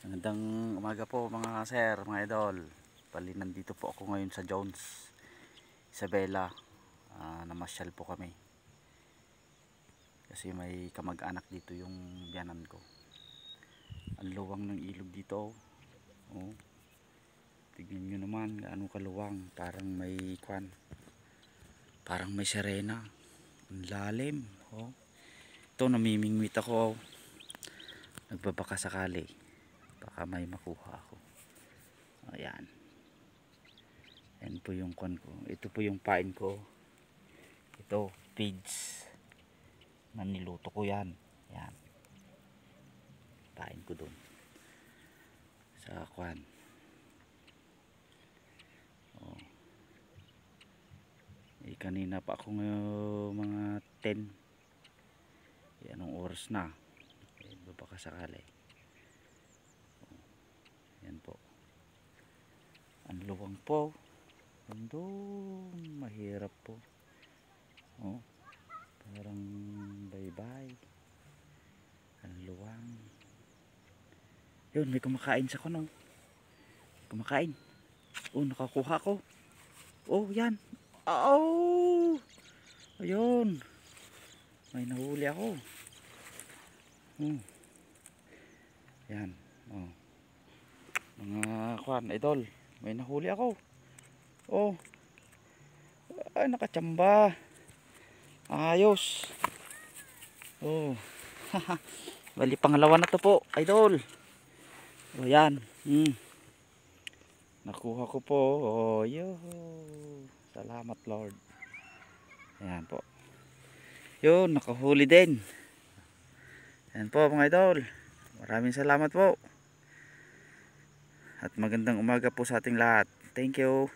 Magandang umaga po mga sir, mga idol. Bali nandito po ako ngayon sa Jones, Isabela. Namasyal po kami. Kasi may kamag-anak dito yung biyanan ko. Ang luwang ng ilog dito. Oh. Tignan nyo naman gaano kaluwang. Parang may sirena. Ang lalim. Oh. Ito namimingwit ako. Nagbabaka sakali. Baka may makuha ako. Ayan. Yan po yung kon ko. Ito po yung pain ko. Ito, feeds. Niluto ko yan. Yan. Pain ko dun. Sa kwan. Oh. Kanina pa ako mga 10. Anong oras na? Baka sakali. Oh. Yan po. Ang luwang po. Doon mahirap po. Oh, parang bye-bye. Ang luwang. Yun, may kumakain sa kuno. Kumakain. Oh, nakakuha ko. Oh, yan. Oh! Ayun. May nahuli ako. Yan. Oh. Mga kwan, idol. May nahuli ako. Oh. Ay, nakachamba. Ayos. Oh. Bali pangalawa na to po, idol. Oh, yan. Nakuha ko po. Oh, yo. Salamat, Lord. Ayan po. Yun, nakahuli din. Ayan po mga idol. Maraming salamat po. At magandang umaga po sa ating lahat. Thank you.